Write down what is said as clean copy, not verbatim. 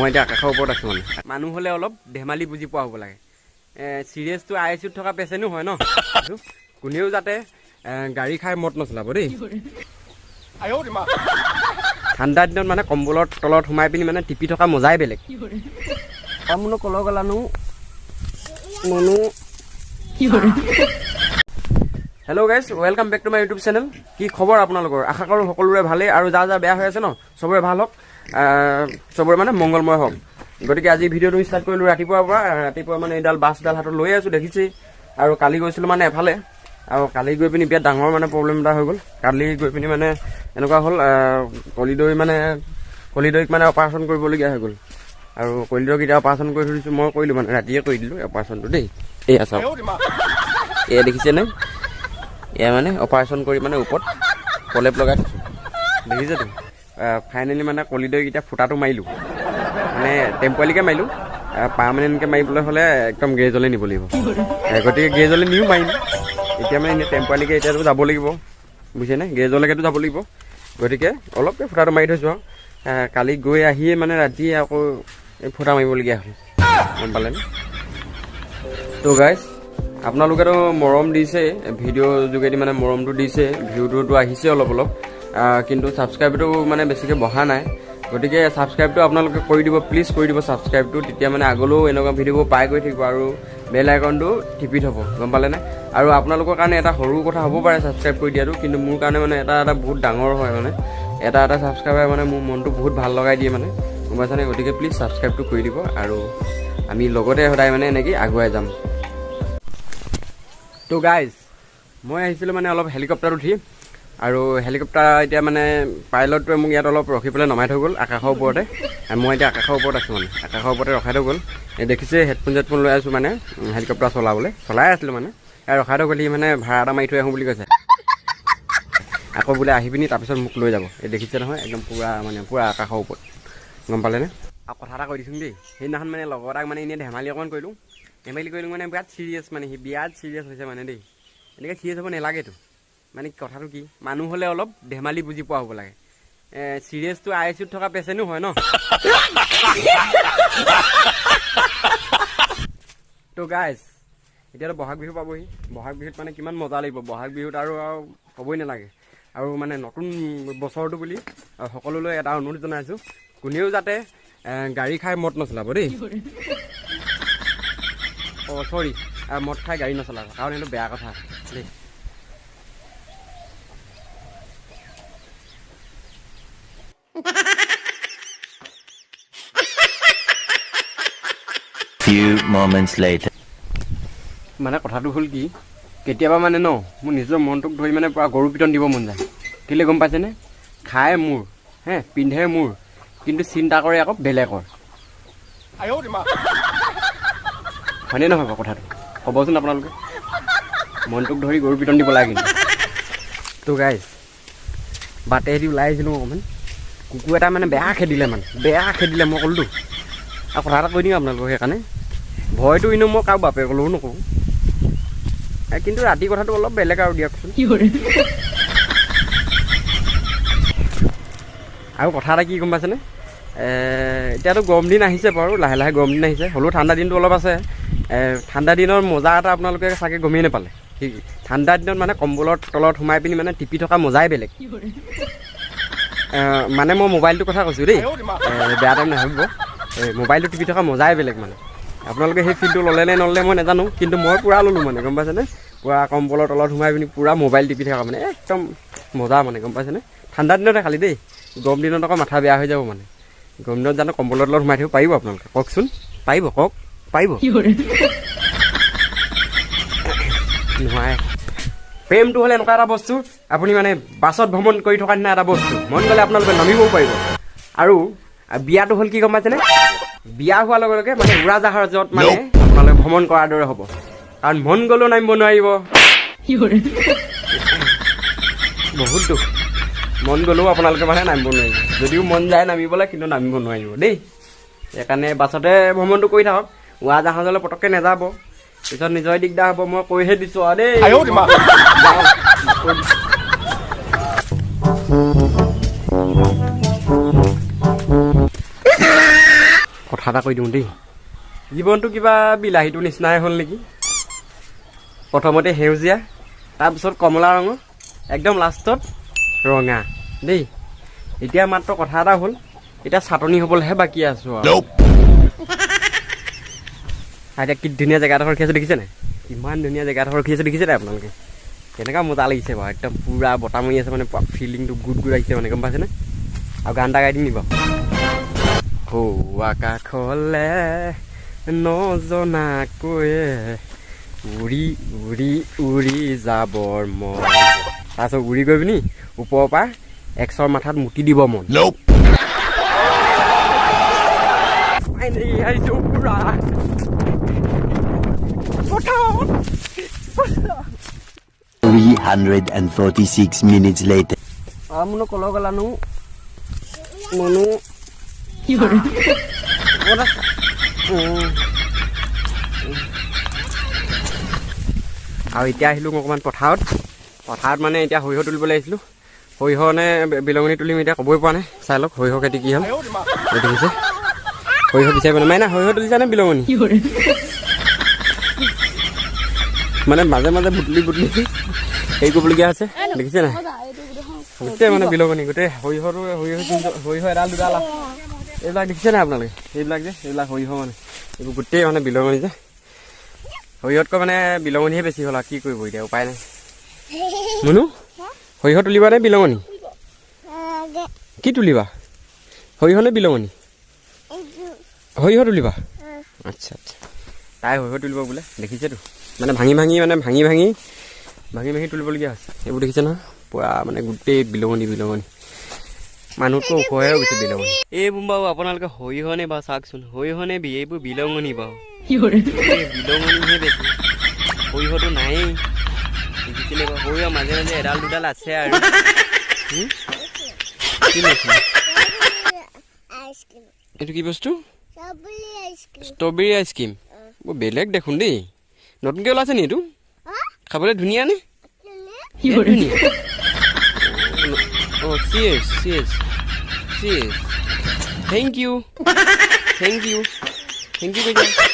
মই এতিয়া আকাশৰ ওপৰত আছোঁ মানে মানুহ হ'লে অলপ ধেমালি বুজি পোৱা হ'ব লাগে চিৰিয়াছটো আই চিউত থকা পেচেণ্টো হয় ন কোনেও যাতে গাড়ী খাই মদ নচলাব দেই ঠাণ্ডা দিনত মানে কম্বলৰ তলত সোমাই পিনি মানে টিপি থকা মজাই বেলেগ আমনো কলৰ গলানো মনো hello' guys welcome back to my YouTube channel কি খবৰ আপোনালোকৰ আশা কৰোঁ সকলোৰে ভালেই আৰু যাৰ যাৰ বেয়া হৈ আছে ন চবৰে ভাল হওক চবৰে মানে মংগলময় হওক গতিকে আজি ভিডিঅ'টো ষ্টাৰ্ট কৰিলোঁ ৰাতিপুৱা মানে এইডাল বাছডাল হাতত লৈ আছোঁ দেখিছেই আৰু কালি গৈছিলোঁ মানে এফালে আৰু কালি গৈ পিনি বিৰাট ডাঙৰ মানে প্ৰব্লেম এটা হৈ গ'ল কালি গৈ পিনি মানে এনেকুৱা হ'ল কলিদৈক মানে অপাৰেশ্যন কৰিবলগীয়া হৈ গ'ল আৰু কলিদৈক এতিয়া অপাৰেশ্যন কৰি থৈ দিছোঁ মই কৰিলোঁ মানে ৰাতিয়ে কৰি দিলোঁ অপাৰেশ্যনটো দেই এয়া চাওক এয়া দেখিছেনে এয়া মানে অপাৰেশ্যন কৰি মানে ওপৰত প্ৰলেপ লগাই থৈছোঁ দেখিছেতো ফাইনেলি মানে কলিদৈক এতিয়া ফুটাটো মাৰিলোঁ মানে টেম্পৰাৰীকৈ মাৰিলোঁ পাৰ্মানেণ্টকৈ মাৰিবলৈ হ'লে একদম গেৰেজলৈ নিব লাগিব গতিকে গেৰেজলৈ নিও মাৰিম এতিয়া মানে এনেই টেম্পৰাৰীকৈ এতিয়াতো যাব লাগিব বুজিছেনে গেৰেজলৈকেতো যাব লাগিব গতিকে অলপকৈ ফুটাটো মাৰি থৈছোঁ আৰু কালি গৈ আহিয়ে মানে ৰাতি আকৌ এই ফুটা মাৰিবলগীয়া হ'ল গম পালেনে তো গাইজ আপোনালোকেতো মৰম দিছে ভিডিঅ'ৰ যোগেদি মানে মৰমটো দিছে ভিউটোতো আহিছে অলপ কিন্তু ছাবস্ক্ৰাইবটো মানে বেছিকৈ বঢ়া নাই গতিকে ছাবস্ক্ৰাইবটো আপোনালোকে কৰি দিব প্লিজ কৰি দিব ছাবস্ক্ৰাইবটো তেতিয়া মানে আগলৈও এনেকুৱা ভিডিঅ'বোৰ পাই গৈ থাকিব আৰু বেল আইকনটো টিপি থ'ব গম পালেনে আৰু আপোনালোকৰ কাৰণে এটা সৰু কথা হ'ব পাৰে ছাবস্ক্ৰাইব কৰি দিয়াটো কিন্তু মোৰ কাৰণে মানে এটা বহুত ডাঙৰ হয় মানে এটা ছাবস্ক্ৰাইবাৰ মানে মোৰ মনটো বহুত ভাল লগাই দিয়ে মানে গম পাইছানে গতিকে প্লিজ ছাবস্ক্ৰাইবটো কৰি দিব আৰু আমি লগতে সদায় মানে এনেকৈ আগুৱাই যাম তো গাইজ মই আহিছিলোঁ মানে অলপ হেলিকপ্টাৰত উঠি আৰু হেলিকপ্টাৰ এতিয়া মানে পাইলটটোৱে মোক ইয়াত অলপ ৰখি পেলাই নমাই থৈ গ'ল আকাশৰ ওপৰতে মই এতিয়া আকাশৰ ওপৰত আছোঁ মানে আকাশৰ ওপৰতে ৰখাই থৈ গ'ল এই দেখিছে হেডফোন লৈ আছোঁ মানে হেলিকপ্টাৰ চলাই আছিলোঁ মানে ৰখাই থৈ গ'ল মানে ভাড়া এটা মাৰি থৈ আহোঁ বুলি কৈছে আকৌ বোলে আহি পিনি তাৰপিছত মোক লৈ যাব এই দেখিছে নহয় একদম পূৰা আকাশৰ ওপৰত গম পালেনে আৰু কথা এটা কৈ দিছোঁ দেই সেইদিনাখন মানে লগৰ এটাক মানে এনেই ধেমালি অকণ কৰিলোঁ মানে বিৰাট চিৰিয়াছ মানে সি বিৰাট চিৰিয়াছ হৈছে মানে দেই এনেকৈ চিৰিয়াছ হ'ব নালাগেতো মানে কথাটো কি মানুহ হ'লে অলপ ধেমালি বুজি পোৱা হ'ব লাগে চিৰিয়াছটো আই চিউত থকা পেচেণ্টো হয় ন তো গাইজ এতিয়াতো বহাগ বিহু পাবহি বহাগ বিহুত মানে কিমান মজা লাগিব বহাগ বিহুত আৰু ক'বই নালাগে আৰু মানে নতুন বছৰটো বুলি সকলোলৈ এটা অনুৰোধ জনাইছোঁ কোনেও যাতে গাড়ী খাই মদ নচলাব দেই চৰি মদ খাই গাড়ী নচলাব কাৰণ এইটো বেয়া কথা দেই Few moments later. মানে কথাটো হ'ল কি কেতিয়াবা মানে ন মোৰ নিজৰ মনটোক ধৰি মানে পূৰা গৰু পিটন দিব মন যায় কেলৈ গম পাইছেনে খাই মোৰ পিন্ধে মোৰ কিন্তু চিন্তা কৰে আকৌ বেলেগৰ হয়নে নহয় বাৰু কথাটো ক'বচোন আপোনালোকে মনটোক ধৰি গৰু পিটন দিব লাগে কিন্তু তো গাইজ বাটেদি ওলাই আহিছিলোঁ অকণমান কুকুৰ এটা মানে বেয়া খেদিলে মই ক'লোতো আৰু কথা এটা কৈ দিওঁ আপোনালোকক সেইকাৰণে ভয়টো এনেও মই কাৰো বাপে ক'লেও নকওঁ কিন্তু ৰাতি কথাটো অলপ বেলেগ আৰু দিয়কচোন আৰু কথা এটা কি গম পাইছেনে এতিয়াতো গৰম দিন আহিছে বাৰু লাহে লাহে গৰম দিন আহিছে হ'লেও ঠাণ্ডা দিনটো অলপ আছে ঠাণ্ডা দিনৰ মজা এটা আপোনালোকে চাগে গমেই নাপালে ঠাণ্ডা দিনত মানে কম্বলৰ তলত সোমাই পিনি মানে টিপি থকা মজাই বেলেগ মানে মই মোবাইলটোৰ কথা কৈছোঁ দেই বেয়া টাইম নাভাবিব মোবাইলটো টিপি থকা মজাই বেলেগ মানে আপোনালোকে সেই ফিল্ডটো ল'লে নে নল'লে মই নাজানো কিন্তু মই পূৰা ল'লোঁ মানে গম পাইছেনে পূৰা কম্বলৰ তলত সোমাই পিনি পূৰা মোবাইল টিপি থকা মানে একদম মজা মানে গম পাইছেনে ঠাণ্ডা দিনতে খালি দেই গৰম দিনত আকৌ মাথা বেয়া হৈ যাব মানে গৰম দিনত জানো কম্বলৰ তলত সোমাই থাকিব পাৰিব আপোনালোকে কওকচোন কওক পাৰিব নহয় প্ৰেমটো হ'লে এনেকুৱা এটা বস্তু আপুনি মানে বাছত ভ্ৰমণ কৰি থকা নিচিনা এটা বস্তু মন গ'লে আপোনালোকে নামিবও পাৰিব আৰু বিয়াটো হ'ল কি গম পাইছেনে বিয়া হোৱাৰ লগে লগে মানে উৰাজাহাজত মানে আপোনালোকে ভ্ৰমণ কৰাৰ দৰে হ'ব কাৰণ মন গ'লেও নামিব নোৱাৰিব বহুত দুখ মন গ'লেও আপোনালোকে মানে নামিব নোৱাৰিব যদিও মন যায় নামিবলৈ কিন্তু নামিব নোৱাৰিব দেই সেইকাৰণে বাছতে ভ্ৰমণটো কৰি থাকক উৰাজাহাজলৈ পটককৈ নাযাব পিছত নিজৰে দিগদাৰ হ'ব মই কৈহে দিছোঁ আৰু দেই কথা এটা কৈ দিওঁ দেই জীৱনটো কিবা বিলাহীটোৰ নিচিনাই হ'ল নেকি প্ৰথমতে সেউজীয়া তাৰপিছত কমলা ৰঙৰ একদম লাষ্টত ৰঙা দেই এতিয়া মাত্ৰ কথা এটা হ'ল এতিয়া চাটনি হ'বলৈহে বাকী আছোঁ আৰু এতিয়া কি ধুনীয়া জেগা এডোখৰ ৰখি আছে দেখিছে নাই কিমান ধুনীয়া জেগা এডোখৰ ৰখি আছে দেখিছে নাই আপোনালোকে কেনেকুৱা মজা লাগিছে বাৰু একদম পূৰা বতাহ মাৰি আছে মানে ফিলিংটো গুড গুড আহিছে মানে গম পাইছেনে আৰু গান এটা গাই দিম নি বাৰু সৌ আকাশলে নজনাকৈয়ে উৰি উৰি উৰি যাবৰ মন তাৰপিছত উৰি গৈ পিনি ওপৰৰ পৰা এক্সৰ মাথাত মুতি দিব মন আহিছোঁ পুৰা 346 minutes later. Amo kalau kalau nu আৰু এতিয়া আহিলোঁ অকণমান পথাৰত মানে এতিয়া সৰিয়হ তুলিবলৈ আহিছিলোঁ সৰিয়হ নে বিলঙনি তুলিম এতিয়া ক'বই পৰা নাই চাই লওক সৰিয়হ খেতি কি হ'ল দেখিছে সৰিয়হ বিচাৰিব নাই না সৰিয়হ তুলিছা নে বিলঙনি মানে মাজে মাজে বুটলি হেৰি কৰিবলগীয়া আছে দেখিছে নাই গোটেই মানে বিলঙনি গোটেই সৰিয়হ এডাল দুডাল এইবিলাক দেখিছে নাই আপোনালোকে এইবিলাক সৰিয়হ মানে এইবোৰ গোটেই মানে বিলঙনি যে সৰিয়হতকৈ মানে বিলঙনিহে বেছি হ'ল আৰু কি কৰিব এতিয়া উপায় নাই মুনু সৰিয়হ তুলিবা নে বিলঙনি কি তুলিবা সৰিয়হ নে বিলঙনি সৰিয়হ তুলিবা আচ্ছা আচ্ছা তাই সৰিয়হ তুলিব বোলে দেখিছেতো মানে ভাঙি তুলিবলগীয়া হৈছে এইবোৰ দেখিছে নহয় পুৰা মানে গোটেই বিলঙনি মানুহতকৈ ওখহে হৈ গৈছে বিলঙনি এইবোৰ বাৰু আপোনালোকে সৰিয়হনে বাৰু চাওকচোন সৰিয়হনে এইবোৰ বিলঙনি বাৰু বিলঙনিহে বেছি সৰিয়হটো নায়েই দেখিছিলে বাৰু সৰিয়হ মাজে মাজে এডাল দুডাল আছে আৰু এইটো কি বস্তু ষ্ট্ৰবেৰী আইচক্ৰীম বৰ বেলেগ দেখোন দেই নতুনকৈ ওলাইছে নি এইটো খাবলৈ ধুনীয়া নে ধুনীয়া Oh, cheers. Thank you, Peter.